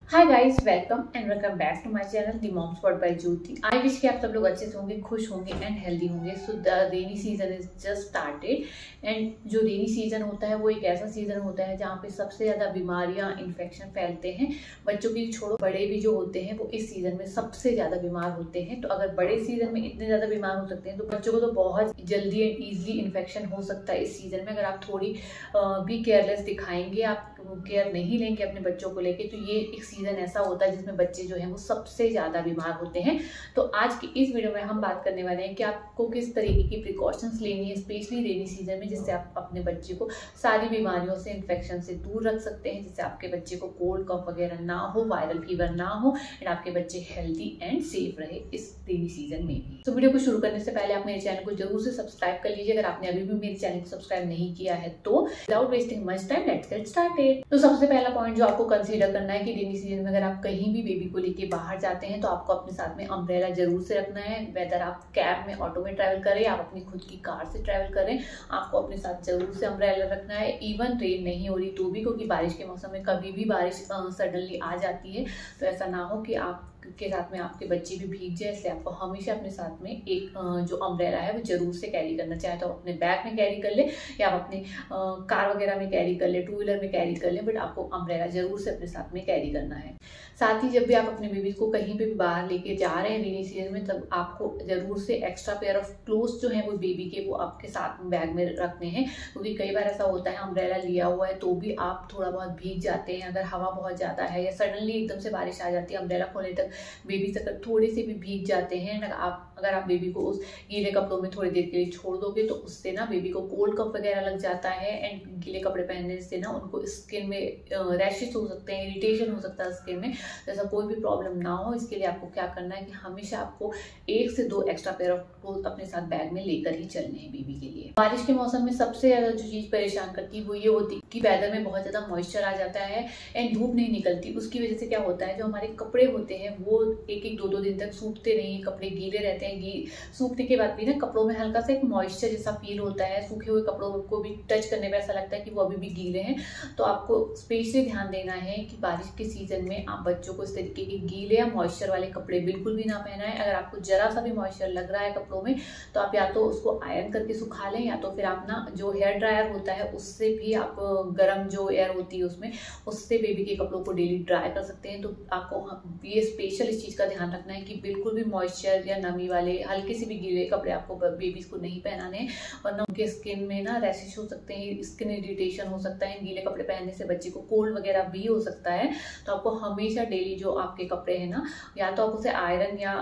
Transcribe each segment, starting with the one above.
Hi guys, welcome and welcome back to my channel the mom spot by Jyoti. I wish कि आप सब लोग अच्छे से होंगे, खुश होंगे एंड हेल्दी होंगे। So the rainy season is just started and जो रेनी सीजन होता है वो एक ऐसा सीजन होता है जहाँ पे सबसे ज्यादा बीमारियां, इन्फेक्शन फैलते हैं। बच्चों की छोड़ो, बड़े भी जो होते हैं वो इस सीजन में सबसे ज्यादा बीमार होते हैं। तो अगर बड़े सीजन में इतने ज्यादा बीमार हो सकते हैं तो बच्चों को तो बहुत जल्दी एंड ईजिली इन्फेक्शन हो सकता है इस सीजन में। अगर आप थोड़ी भी केयरलेस दिखाएंगे, आप केयर नहीं लेंगे अपने बच्चों को लेके, तो ये एक सीजन ऐसा होता है जिसमें बच्चे जो हैं वो सबसे ज्यादा बीमार होते हैं। तो आज की इस वीडियो में हम बात करने वाले हैं कि आपको किस तरीके की प्रिकॉशंस लेनी है स्पेशली रेनी सीजन में, जिससे आप अपने बच्चे को सारी बीमारियों से, इन्फेक्शन से दूर रख सकते हैं, जिससे आपके बच्चे को कोल्ड कफ वगैरह ना हो, वायरल फीवर ना हो एंड आपके बच्चे हेल्दी एंड सेफ रहे इस रेनी सीजन में भी। तो वीडियो को शुरू करने से पहले आप मेरे चैनल को जरूर से सब्सक्राइब कर लीजिए अगर आपने अभी भी मेरे चैनल को सब्सक्राइब नहीं किया है तो। Without wasting much time, let's get started. तो सबसे पहला पॉइंट जो आपको कंसीडर करना है कि रेनी सीजन में अगर आप कहीं भी बेबी को लेके बाहर जाते हैं तो आपको अपने साथ में अम्ब्रेला जरूर से रखना है। वेदर आप कैब में, ऑटो में ट्रैवल करें, आप अपनी खुद की कार से ट्रैवल करें, आपको अपने साथ जरूर से अम्ब्रेला रखना है। इवन रेन नहीं हो रही तो भी, क्योंकि बारिश के मौसम में कभी भी बारिश सडनली आ जाती है, तो ऐसा ना हो कि आप के साथ में आपके बच्चे भी भीग जाए। इसलिए आपको हमेशा अपने साथ में एक जो अम्ब्रेला है वो जरूर से कैरी करना। चाहे तो अपने बैग में कैरी कर ले या आप अपने कार वगैरह में कैरी कर ले, टू व्हीलर में कैरी कर ले, बट आपको अम्ब्रेला जरूर से अपने साथ में कैरी करना है। साथ ही जब भी आप अपने बेबी को कहीं पे भी बाहर लेके जा रहे हैं रेनी सीजन में, तब आपको जरूर से एक्स्ट्रा पेयर ऑफ क्लोथ्स जो है वो बेबी के वो आपके साथ में बैग में रखने हैं, क्योंकि कई बार ऐसा होता है अम्ब्रेला लिया हुआ है तो भी आप थोड़ा बहुत भीग जाते हैं। अगर हवा बहुत ज्यादा है या सडनली एकदम से बारिश आ जाती है, अम्ब्रेला खोलने तक बेबी से थोड़े से भी भीग जाते हैं, अगर आप बेबी को उस गीले कपड़ों में थोड़ी देर के लिए छोड़ दोगे तो उससे ना बेबी को कोल्ड कफ वगैरह लग जाता है एंड गीले कपड़े पहनने से ना उनको स्किन में रैशेस हो सकते हैं, इरिटेशन हो सकता है स्किन में। तो ऐसा कोई भी प्रॉब्लम ना हो, इसके लिए आपको क्या करना है कि हमेशा आपको 1 से 2 एक्स्ट्रा पेयर ऑफ क्लोथ अपने साथ बैग में लेकर ही चलने हैं बेबी के लिए। बारिश के मौसम में सबसे ज्यादा जो चीज परेशान करती है वो ये होती है कि वेदर में बहुत ज्यादा मॉइस्चर आ जाता है एंड धूप नहीं निकलती। उसकी वजह से क्या होता है, जो हमारे कपड़े होते हैं वो 1-1, 2-2 दिन तक सूखते नहीं, कपड़े गीले रहते हैं। सूखने के बाद भी ना कपड़ों में हल्का सा एक मॉइस्चर जैसा फील होता है। सूखे हुए कपड़ों को भी टच करने में ऐसा लगता है कि वो अभी भी गीले हैं। तो आपको स्पेशली ध्यान देना है कि बारिश के सीजन में आप बच्चों को इस तरीके के गीले या मॉइस्चर वाले कपड़े बिल्कुल भी ना पहनाएं। अगर आपको जरा सा भी मॉइस्चर लग रहा है कपड़ों में तो आप या तो उसको आयरन करके सुखा लें, या तो फिर आप ना जो हेयर ड्रायर होता है उससे भी आप गर्म जो एयर होती है उसमें, उससे बेबी के कपड़ों को डेली ड्राई कर सकते हैं। तो आपको ये स्पेशल इस चीज का ध्यान रखना है कि बिल्कुल भी मॉइस्चर या नमी वाले हल्के से भी गीले कपड़े आपको बेबीज को नहीं पहनाने हैं, वरना उनके स्किन में ना रैशेस हो सकते हैं, स्किन इरिटेशन हो सकता है। गीले कपड़े पहनने से बच्चे को कोल्ड वगैरह भी हो सकता है। तो आपको हमेशा डेली जो आपके कपड़े हैं ना, या तो आप उसे आयरन या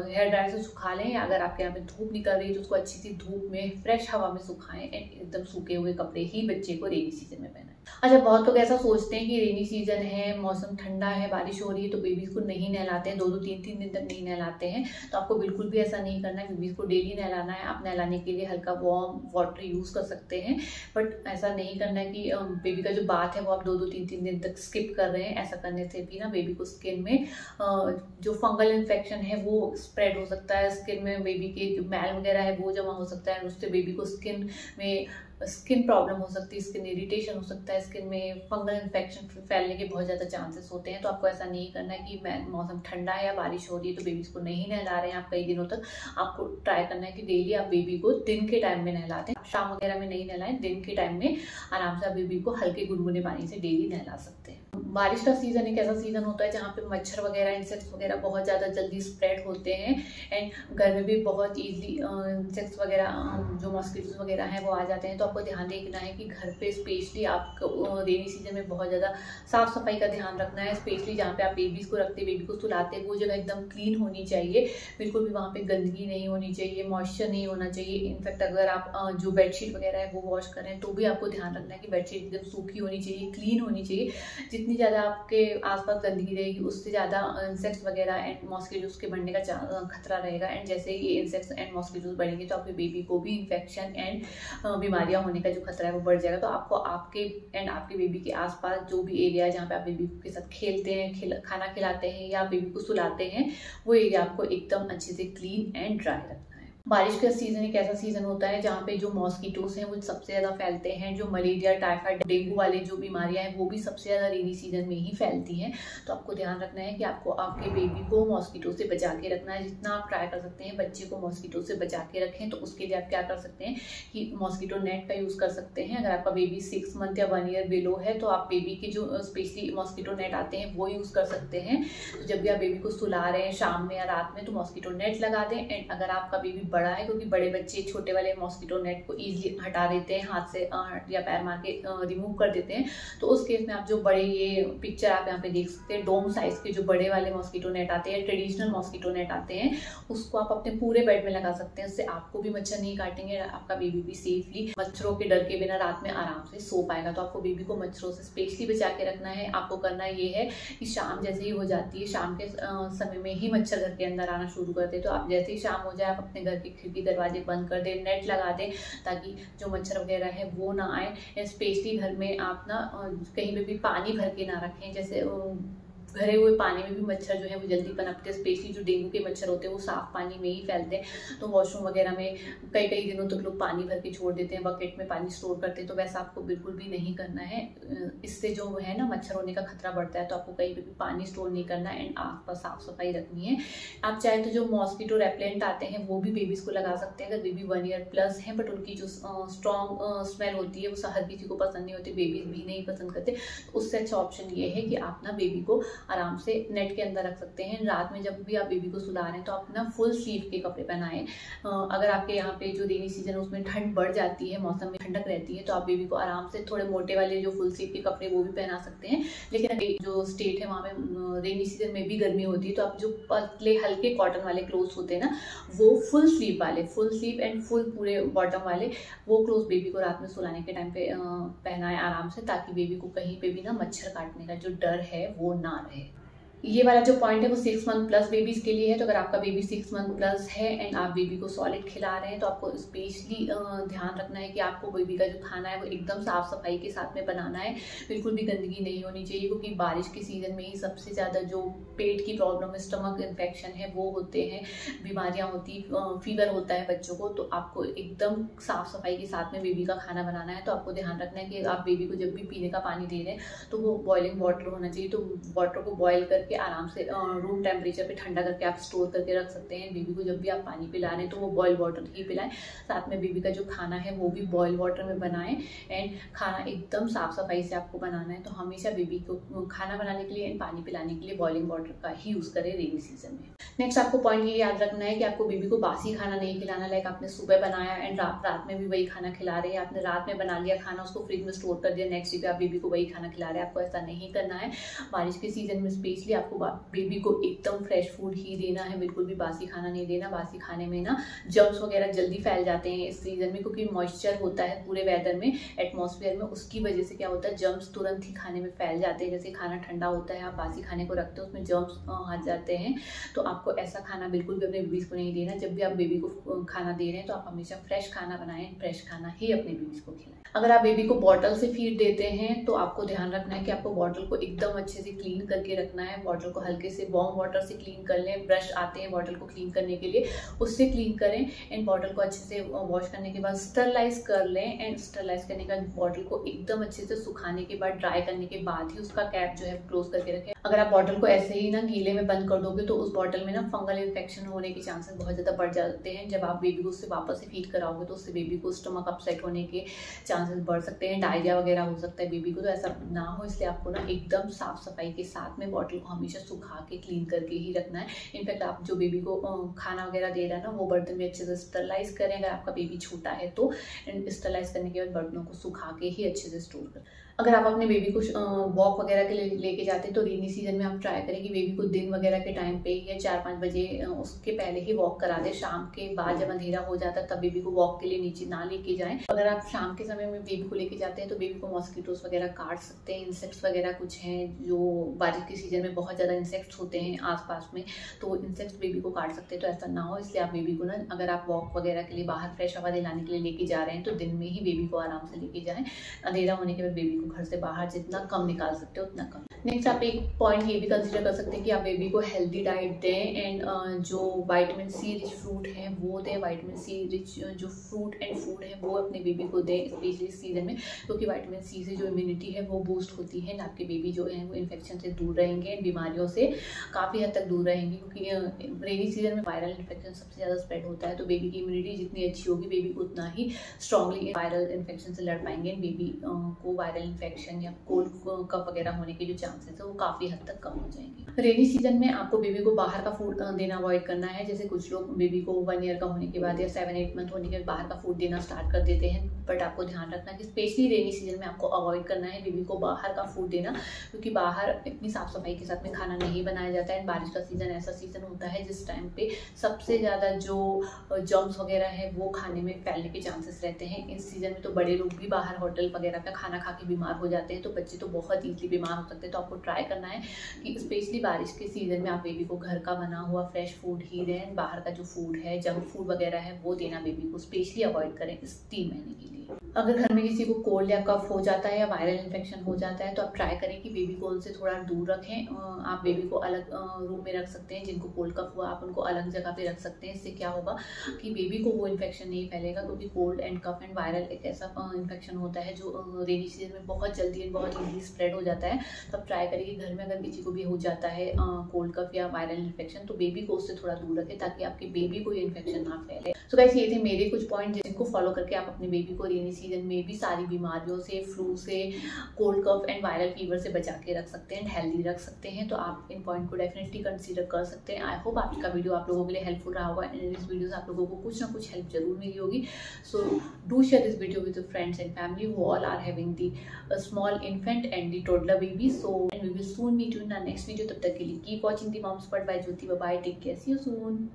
हेयर ड्रायर से सुखा लें, या अगर आपके यहाँ पे धूप निकल रही है तो उसको अच्छी सी धूप में, फ्रेश हवा में सुखाएं एंड एकदम सूखे हुए कपड़े ही बच्चे को रेनी सीजन में पहनाएं। अच्छा, बहुत लोग ऐसा सोचते हैं कि रेनी सीजन है, मौसम ठंडा है, बारिश हो रही है तो बेबीज को नहीं नहलाते हैं, 2-2, 3-3 दिन तक नहीं नहलाते हैं। तो आपको बिल्कुल भी ऐसा नहीं करना है, बेबीज को डेली नहलाना है। आप नहलाने के लिए हल्का वार्म वाटर यूज कर सकते हैं, बट ऐसा नहीं करना है कि बेबी का जो बाथ है वो आप 2-2, 3-3 दिन तक स्किप कर रहे हैं। ऐसा करने से भी ना बेबी को स्किन में जो फंगल इन्फेक्शन है वो स्प्रेड हो सकता है। स्किन में बेबी के जो मैल वगैरह है वो जमा हो सकता है, उससे बेबी को स्किन प्रॉब्लम हो सकती है, स्किन इरिटेशन हो सकता है, स्किन में फंगल इन्फेक्शन फैलने के बहुत ज़्यादा चांसेस होते हैं। तो आपको ऐसा नहीं करना है कि मौसम ठंडा है या बारिश हो रही है तो बेबीज को नहीं नहला रहे हैं आप कई दिनों तक। आपको ट्राई करना है कि डेली आप बेबी को दिन के टाइम में नहलाते हैं, शाम वगैरह में नहीं नहलाएं, दिन के टाइम में आराम से आप बेबी को हल्के गुनगुने पानी से डेली नहला सकते हैं। बारिश का सीजन एक ऐसा सीजन होता है जहाँ पे मच्छर वगैरह, इंसेक्ट्स वगैरह बहुत ज़्यादा जल्दी स्प्रेड होते हैं एंड घर में भी बहुत ईजिली इंसेक्ट्स वगैरह, जो मॉस्किटोज वगैरह हैं वो आ जाते हैं। तो आपको ध्यान देखना है कि घर पे स्पेशली आपको रेनी सीजन में बहुत ज़्यादा साफ सफाई का ध्यान रखना है। स्पेशली जहाँ पे आप बेबीज को रखते, बेबी को सुलाते, वो जगह एकदम क्लीन होनी चाहिए, बिल्कुल भी वहाँ पे गंदगी नहीं होनी चाहिए, मॉइस्चर नहीं होना चाहिए। इनफैक्ट अगर आप जो बेडशीट वगैरह है वो वॉश करें तो भी आपको ध्यान रखना है कि बेडशीट एकदम सूखी होनी चाहिए, क्लीन होनी चाहिए। जितनी ज़्यादा आपके आसपास गंदगी रहेगी उससे ज़्यादा इंसेक्ट्स वगैरह एंड मॉस्किटोज के बढ़ने का खतरा रहेगा। एंड जैसे ये इंसेक्ट्स एंड मॉस्किटोज बढ़ेंगे तो आपके बेबी को भी इन्फेक्शन एंड बीमारियां होने का जो खतरा है वो बढ़ जाएगा। तो आपको आपके बेबी के आसपास जो भी एरिया है जहाँ पे आप बेबी के साथ खेलते हैं, खाना खिलाते हैं या बेबी को सुलाते हैं, वो एरिया आपको एकदम अच्छे से क्लीन एंड ड्राई रखना है। बारिश का सीजन एक ऐसा सीजन होता है जहाँ पे जो मॉस्किटोस हैं वो सबसे ज़्यादा फैलते हैं। जो मलेरिया, टाइफाइड, डेंगू वाले जो बीमारियां हैं वो भी सबसे ज़्यादा रेनी सीजन में ही फैलती हैं। तो आपको ध्यान रखना है कि आपको आपके बेबी को मॉस्किटो से बचा के रखना है। जितना आप ट्राई कर सकते हैं बच्चे को मॉस्किटो से बचा के रखें। तो उसके लिए आप क्या कर सकते हैं कि मॉस्किटो नेट का यूज़ कर सकते हैं। अगर आपका बेबी 6 मंथ या 1 ईयर बिलो है तो आप बेबी के जो स्पेशली मॉस्किटो नेट आते हैं वो यूज़ कर सकते हैं। तो जब भी आप बेबी को सुला रहे हैं शाम में या रात में तो मॉस्किटो नेट लगा दें। एंड अगर आपका बेबी बड़ा है, क्योंकि बड़े बच्चे छोटे वाले मॉस्किटो नेट को इजीली हटा देते हैं, हाथ से या पैर मार के रिमूव कर देते हैं, तो उस केस में आप जो बड़े, ये पिक्चर आप यहाँ पे देख सकते हैं, डोम साइज के जो बड़े वाले मॉस्किटो नेट आते हैं, ट्रेडिशनल मॉस्किटो नेट आते हैं, उसको आप अपने पूरे बेड में लगा सकते हैं। उससे आपको भी मच्छर नहीं काटेंगे, आपका बेबी भी सेफली मच्छरों के डर के बिना रात में आराम से सो पाएगा। तो आपको बेबी को मच्छरों से स्पेशली बचा के रखना है। आपको करना ये है कि शाम जैसे ही हो जाती है, शाम के समय में ही मच्छर घर के अंदर आना शुरू करते हैं, तो आप जैसे ही शाम हो जाए आप अपने घर के खिड़की दरवाजे बंद कर दें, नेट लगा दें, ताकि जो मच्छर वगैरह है वो ना आए। स्पेशली घर में आप ना कहीं पे भी पानी भर के ना रखें। जैसे भरे हुए पानी में भी मच्छर जो है वो जल्दी पनपते हैं। स्पेशली जो डेंगू के मच्छर होते हैं वो साफ पानी में ही फैलते हैं। तो वॉशरूम वगैरह में कई कई दिनों तक लोग पानी भर के छोड़ देते हैं, बकेट में पानी स्टोर करते हैं, तो वैसा आपको बिल्कुल भी नहीं करना है। इससे जो है ना मच्छर होने का खतरा बढ़ता है। तो आपको कहीं पर भी पानी स्टोर नहीं करना है एंड आस पास साफ सफाई रखनी है। आप चाहे तो जो मॉस्किटो रेपेलेंट आते हैं वो भी बेबीज को लगा सकते हैं अगर बेबी 1 ईयर प्लस है, बट उनकी जो स्ट्रॉन्ग स्मेल होती है वो हर किसी को पसंद नहीं होती, बेबीज भी नहीं पसंद करते। तो उससे अच्छा ऑप्शन ये है कि आप ना बेबी को आराम से नेट के अंदर रख सकते हैं। रात में जब भी आप बेबी को सुला रहे हैं तो आप ना फुल स्लीव के कपड़े पहनाएं। अगर आपके यहाँ पे जो रेनी सीजन है उसमें ठंड बढ़ जाती है, मौसम में ठंडक रहती है, तो आप बेबी को आराम से थोड़े मोटे वाले जो फुल स्लीव के कपड़े वो भी पहना सकते हैं। लेकिन जो स्टेट है वहाँ में रेनी सीजन में भी गर्मी होती है, तो आप जो पतले हल्के कॉटन वाले क्लोथ्स होते हैं ना, वो फुल स्लीव वाले, फुल स्लीव एंड फुल पूरे बॉटम वाले वो क्लोथ्स बेबी को रात में सुलाने के टाइम पे पहनाएं आराम से, ताकि बेबी को कहीं पे भी ना मच्छर काटने का जो डर है वो ना रहे। ये वाला जो पॉइंट है वो 6 मंथ प्लस बेबीज के लिए है। तो अगर आपका बेबी 6 मंथ प्लस है एंड आप बेबी को सॉलिड खिला रहे हैं तो आपको स्पेशली ध्यान रखना है कि आपको बेबी का जो खाना है वो एकदम साफ सफाई के साथ में बनाना है। बिल्कुल भी गंदगी नहीं होनी चाहिए, क्योंकि बारिश के सीजन में ही सबसे ज़्यादा जो पेट की प्रॉब्लम है, स्टमक इन्फेक्शन है वो होते हैं, बीमारियाँ होती, फीवर होता है बच्चों को। तो आपको एकदम साफ सफाई के साथ में बेबी का खाना बनाना है। तो आपको ध्यान रखना है कि आप बेबी को जब भी पीने का पानी दे रहे हैं तो वो बॉइलिंग वाटर होना चाहिए। तो वाटर को बॉयल कर आराम से रूम टेम्परेचर पे ठंडा करके आप स्टोर करके रख सकते हैं। बेबी को जब भी आप पानी पिला रहे हैं तो वो बॉयल वाटर ही पिलाएं। साथ में बेबी का जो खाना है वो भी बॉयल वाटर में बनाएं एंड खाना एकदम साफ सफाई से आपको बनाना है। तो हमेशा बेबी को खाना बनाने के लिए एंड पानी पिलाने के लिए बॉइलिंग वाटर का ही यूज़ करें रेनी सीजन में। नेक्स्ट आपको पॉइंट ये याद रखना है कि आपको बेबी को बासी खाना नहीं खिलाना। लाइक आपने सुबह बनाया एंड रात में भी वही खाना खिला रहे हैं, आपने रात में बना लिया खाना, उसको फ्रिज में स्टोर कर दिया, नेक्स्ट डे पे आप बेबी को वही खाना खिला रहे हैं। आपको ऐसा नहीं करना है। बारिश के सीजन में स्पेशली आपको बेबी को एकदम फ्रेश फूड ही देना है, बिल्कुल भी बासी खाना नहीं देना। बासी खाने में ना जर्म्स वगैरह जल्दी फैल जाते हैं इस सीजन में, क्योंकि मॉइस्चर होता है पूरे वेदर में, एटमॉस्फेयर में, उसकी वजह से क्या होता है जर्म्स तुरंत ही खाने में फैल जाते हैं। जैसे खाना ठंडा होता है, आप बासी खाने को रखते हैं उसमें जर्म्स आ जाते हैं। तो आपको ऐसा खाना बिल्कुल भी अपने बेबीज को नहीं देना। जब भी आप बेबी को खाना दे रहे हैं तो आप हमेशा फ्रेश खाना बनाएं, फ्रेश खाना ही अपने बेबीज को खिलाएं। अगर आप बेबी को बॉटल से फीड देते हैं तो आपको ध्यान रखना है कि आपको बॉटल को एकदम अच्छे से क्लीन करके रखना है। बॉटल को हल्के से वार्म वाटर से क्लीन कर लें। ब्रश आते हैं बॉटल को क्लीन करने के लिए, उससे क्लीन करें एंड बॉटल को अच्छे से वॉश करने के बाद स्टरलाइज कर लें एंड स्टरलाइज करने के बाद बॉटल को एकदम अच्छे से सुखाने के बाद, ड्राई करने के बाद ही उसका कैप जो है क्लोज करके रखें। अगर आप बॉटल को ऐसे ही ना गीले में बंद कर दोगे तो उस बॉटल में ना फंगल इन्फेक्शन होने के चांसेस बहुत ज़्यादा बढ़ जाते हैं। जब आप बेबी को उससे वापस से फीड कराओगे तो उससे बेबी को स्टमक अपसेट होने के चांसेस बढ़ सकते हैं, डायरिया वगैरह हो सकता है बेबी को। तो ऐसा ना हो इसलिए आपको ना एकदम साफ सफाई के साथ में बॉटल को हमेशा सुखा के क्लीन करके ही रखना है। इनफैक्ट आप जो बेबी को खाना वगैरह दे रहा है ना वो बर्तन में अच्छे से स्टरलाइज करें अगर आपका बेबी छोटा है तो, एंड स्टरलाइज करने के बाद बर्तनों को सुखा के ही अच्छे से स्टोर करें। अगर आप अपने बेबी को वॉक वगैरह के लिए लेके जाते हैं तो रेनी सीजन में आप ट्राई करें कि बेबी को दिन वगैरह के टाइम पे या 4-5 बजे उसके पहले ही वॉक करा दें। शाम के बाद जब अंधेरा हो जाता है तब बेबी को वॉक के लिए नीचे ना लेके जाएं। अगर आप शाम के समय में बेबी को लेके जाते हैं तो बेबी को मॉस्किटोस वगैरह काट सकते हैं, इंसेक्ट्स वगैरह कुछ हैं जो बारिश के सीजन में बहुत ज़्यादा इंसेक्ट्स होते हैं आसपास में, तो इंसेक्ट्स बेबी को काट सकते हैं। तो ऐसा ना हो इसलिए आप बेबी को ना अगर आप वॉक वगैरह के लिए बाहर फ्रेश हवा दिलाने के लिए लेके जा रहे हैं तो दिन में ही बेबी को आराम से लेके जाएं। अंधेरा होने के बाद बेबी को को घर से बाहर जितना कम निकाल सकते हो उतना कम। नेक्स्ट आप एक पॉइंट ये भी कंसीडर कर सकते हैं कि आप बेबी को हेल्दी डाइट दें एंड जो विटामिन सी रिच फ्रूट हैं वो दें। विटामिन सी रिच जो फ्रूट एंड फूड है वो अपने बेबी को दें, स्पेशली इस सीजन में, क्योंकि विटामिन सी से जो इम्यूनिटी है वो बूस्ट होती है। आपके बेबी जो है वो इन्फेक्शन से दूर रहेंगे, बीमारियों से काफ़ी हद तक दूर रहेंगे, क्योंकि रेनी सीजन में वायरल इन्फेक्शन सबसे ज़्यादा स्प्रेड होता है। तो बेबी की इम्यूनिटी जितनी अच्छी होगी, बेबी को उतना ही स्ट्रांगली वायरल इन्फेक्शन से लड़ पाएंगे। बेबी को वायरल इन्फेक्शन या कोल्ड कफ वगैरह होने के जो चांसेस है वो काफ़ी हद तक कम हो जाएंगे। रेनी सीजन में आपको बेबी को बाहर का फूड देना अवॉइड करना है। जैसे कुछ लोग बेबी को 1 ईयर का होने के बाद या 7-8 मंथ होने के बाद बाहर का फूड देना स्टार्ट कर देते हैं, बट आपको ध्यान रखना कि स्पेशली रेनी सीजन में आपको अवॉइड करना है बेबी को बाहर का फूड देना, क्योंकि बाहर इतनी साफ सफाई के साथ में खाना नहीं बनाया जाता है। बारिश का सीजन ऐसा सीजन होता है जिस टाइम पे सबसे ज़्यादा जो जर्म्स वगैरह है वो खाने में फैलने के चांसेस रहते हैं। इस सीजन में तो बड़े लोग भी बाहर होटल वगैरह का खाना खा के बीमार हो जाते हैं, तो बच्चे तो बहुत ईजिली बीमार हो सकते हैं। तो आपको ट्राई करना है कि स्पेशली बारिश के सीजन में आप बेबी को घर का बना हुआ फ्रेश फूड ही दें। बाहर का जो फूड है, जंक फूड वगैरह है, वो देना बेबी को स्पेशली अवॉइड करें इस 3 महीने के लिए। अगर घर में किसी को कोल्ड या कफ हो जाता है या वायरल इन्फेक्शन हो जाता है तो आप ट्राई करें कि बेबी को उनसे थोड़ा दूर रखें। आप बेबी को अलग रूम में रख सकते हैं। जिनको कोल्ड कफ हुआ आप उनको अलग जगह पे रख सकते हैं। इससे क्या होगा कि बेबी को वो इन्फेक्शन नहीं फैलेगा, क्योंकि cold and cough and viral एक ऐसा इन्फेक्शन होता है जो रेनी सीजन में बहुत जल्दी एंड बहुत ईजिली स्प्रेड हो जाता है। तो आप ट्राई करें कि घर में अगर किसी को भी हो जाता है कोल्ड कफ या वायरल इन्फेक्शन, तो बेबी को उससे थोड़ा दूर रखें ताकि आपके बेबी को ये इन्फेक्शन ना फैले। सो गाइस, ये थे मेरे कुछ पॉइंट जिनको फॉलो करके आप अपने बेबी को रेनी सीजन में भी सारी बीमारियों से, फ्लू से, cold cough and viral fever से बचा के रख सकते हैं एंड हेल्दी रख सकते हैं। तो आप इन पॉइंट को डेफिनेटली कंसीडर कर सकते हैं। आई होप आपका वीडियो आप लोगों के लिए हेल्पफुल रहा होगा एंड इस वीडियो से आप लोगों को कुछ ना कुछ हेल्प जरूर मिली होगी। So do share this video with your friends and family who all are having the small infant and the toddler baby. So and we will soon meet you in the next video. तब तक के लिए keep watching the mom's world by Jyoti. Bye bye, take care, see you soon.